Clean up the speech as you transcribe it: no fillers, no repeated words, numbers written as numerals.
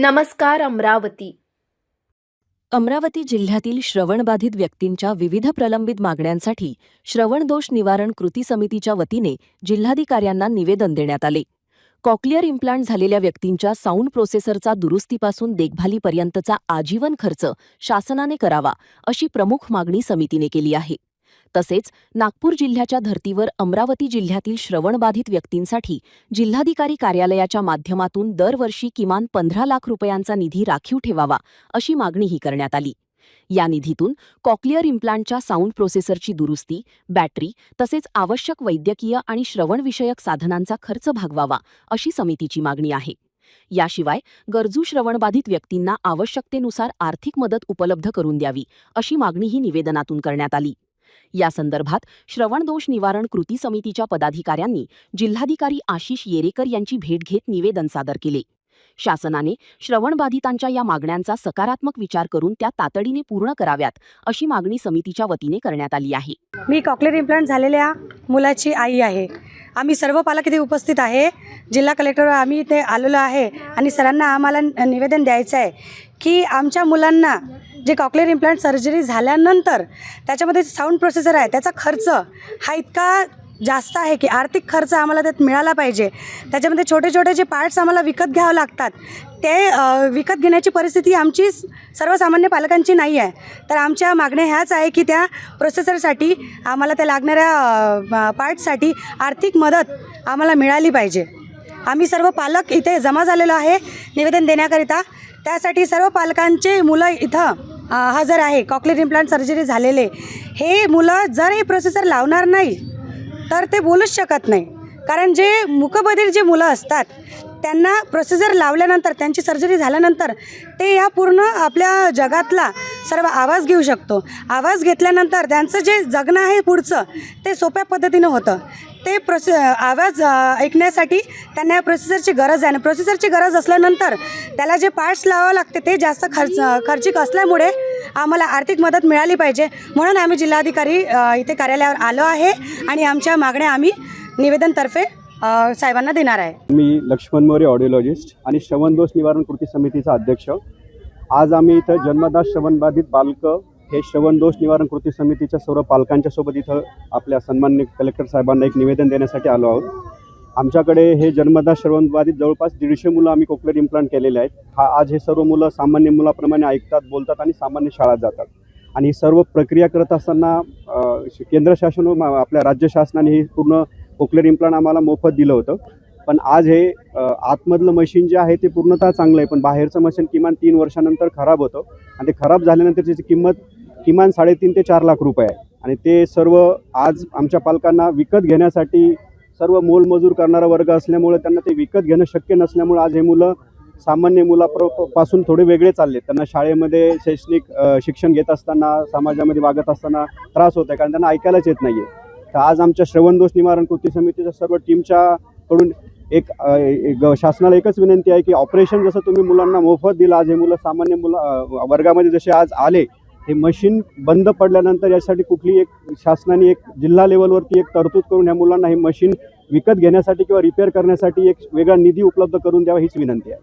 नमस्कार अमरावती। अमरावती जिल्ह्यातील श्रवणबाधित व्यक्तींच्या विविध प्रलंबित मागण्यांसाठी श्रवणदोष निवारण कृती समितीच्या वतीने जिल्हाधिकाऱ्यांना निवेदन देण्यात आले। कॉक्लिअर इम्प्लांट झालेल्या व्यक्तींच्या साऊंड प्रोसेसरचा दुरुस्तीपासून देखभालीपर्यंतचा आजीवन खर्च शासनाने करावा अशी प्रमुख मागणी समितीने केली आहे। तसेच नागपूर जिल्ह्याच्या धर्तीवर अमरावती जिल्ह्यातील श्रवणबाधित व्यक्तींसाठी जिल्हाधिकारी कार्यालयाच्या माध्यमातून दरवर्षी किमान 15 लाख रुपयांचा निधी राखीव ठेवावा अशी मागणीही करण्यात आली। या निधीतून कॉक्लिअर इम्प्लांटच्या साऊंड प्रोसेसरची दुरुस्ती, बॅटरी तसेच आवश्यक वैद्यकीय आणि श्रवणविषयक साधनांचा खर्च भागवावा अशी समितीची मागणी आहे। याशिवाय गरजू श्रवणबाधित व्यक्तींना आवश्यकतेनुसार आर्थिक मदत उपलब्ध करून द्यावी अशी मागणीही निवेदनातून करण्यात आली। या संदर्भात श्रवणदोष निवारण कृती समितीच्या पदाधिकाऱ्यांनी जिल्हाधिकारी आशिष येरेकर यांची भेट घेत निवेदन सादर केले। शासनाने श्रवणबाधितांच्या या मागण्यांचा सकारात्मक विचार करून त्या तातडीने पूर्ण कराव्यात अशी मागणी समितीच्या वतीने करण्यात आली आहे। मी कॉक्लिअर इम्प्लांट झालेल्या मुलाची आई आहे। आम्ही सर्व पालक इथे उपस्थित आहे। जिल्हा कलेक्टर आम्ही इथे आलेलो आहे आणि सरांना आम्हाला निवेदन द्यायचं आहे की आमच्या मुलांना जे कॉक्लिअर इम्प्लांट सर्जरी झाल्यानंतर त्याच्यामध्ये साऊंड प्रोसेसर आहे त्याचा खर्च हा इतका जास्त आहे की आर्थिक खर्च आम्हाला त्यात मिळाला पाहिजे। त्याच्यामध्ये छोटे छोटे जे पार्ट्स आम्हाला विकत घ्यावं लागतात ते विकत घेण्याची परिस्थिती आमची सर्वसामान्य पालकांची नाही आहे। तर आमच्या मागण्या ह्याच आहे की त्या प्रोसेसरसाठी आम्हाला त्या लागणाऱ्या पार्ट्ससाठी आर्थिक मदत आम्हाला मिळाली पाहिजे। आम्ही सर्व पालक इथे जमा झालेलो आहे निवेदन देण्याकरिता। त्यासाठी सर्व पालकांचे मुलं इथं हजर आहे। कॉक्लिअर इम्प्लांट सर्जरी झालेले हे मुलं जर हे प्रोसेसर लावणार नाही तर ते बोलूच शकत नाही, कारण जे मूकबधीर जे मुलं असतात त्यांना प्रोसेसर लावल्यानंतर त्यांची सर्जरी झाल्यानंतर ते या पूर्ण आपल्या जगातला सर्व आवाज घेऊ शकतो। आवाज घेतल्यानंतर त्यांचं जे जगणं आहे पुढचं ते सोप्या पद्धतीनं होतं। ते आवाज ऐकण्यासाठी त्यांना या प्रोसेसरची गरज आहे आणि प्रोसेसरची गरज असल्यानंतर त्याला जे पार्ट्स लावावं लागते ते जास्त खर्चिक असल्यामुळे आम्हाला आर्थिक मदत मिळाली पाहिजे। म्हणून आम्ही जिल्हाधिकारी इथे कार्यालयावर आलो आहे आणि आमच्या मागण्या आम्ही निवेदनतर्फे साहेबांना देणार आहे। मी लक्ष्मण मोरे ऑडिओलॉजिस्ट आणि श्रवणदोष निवारण कृती समितीचा अध्यक्ष। आज आम्ही इथं जन्मदास श्रवणबाधित बालक हे श्रवणदोष निवारण कृती समितीच्या सर्व पालकांच्या सोबत इथं आपल्या सन्माननीय कलेक्टर साहेबांना एक निवेदन देण्यासाठी आलो आहोत। आमच्याकडे हे जन्मदास श्रवणबाधित जवळपास 150 मुलं आम्ही कॉक्लिअर इम्प्लांट केलेले आहेत। आज हे सर्व मुलं सामान्य मुलाप्रमाणे ऐकतात, बोलतात आणि सामान्य शाळेत जातात आणि सर्व प्रक्रिया करत असताना केंद्र शासन व आपल्या राज्य शासनाने ही पूर्ण कॉक्लिअर इम्प्लांट आम्हाला मोफत दिलं होतं। पण आज हे आतमधलं मशीन जे आहे ते पूर्णतः चांगलं आहे, पण बाहेरचं मशीन किमान 3 वर्षानंतर खराब होतं आणि ते खराब झाल्यानंतर त्याची किंमत किमान 3.5 ते 4 लाख रुपये आहे आणि ते सर्व आज आमच्या पालकांना विकत घेण्यासाठी सर्व मोलमजूर करणारा वर्ग असल्यामुळे त्यांना ते विकत घेणं शक्य नसल्यामुळे आज हे मुलं सामान्य मुलापासून थोडे वेगळे चालले। त्यांना शाळेमध्ये शैक्षणिक शिक्षण घेत असताना समाजामध्ये वागत असताना त्रास होत आहे, कारण त्यांना ऐकायलाच येत नाही आहे। तर आज आमच्या श्रवणदोष निवारण कृती समितीच्या सर्व टीमच्या कडून एक शासनाला एकच विनंती आहे की ऑपरेशन जसं तुम्ही मुलांना मोफत दिलं, आज हे मुलं सामान्य वर्गामध्ये जसे आज आले, हे मशीन बंद पडल्यानंतर यासाठी कुठली एक शासनाने एक जिल्हा लेवलवरती एक तरतूद करून ह्या मुलांना हे मशीन विकत घेण्यासाठी किंवा रिपेअर करण्यासाठी एक वेगळा निधी उपलब्ध करून द्यावा हीच विनंती आहे।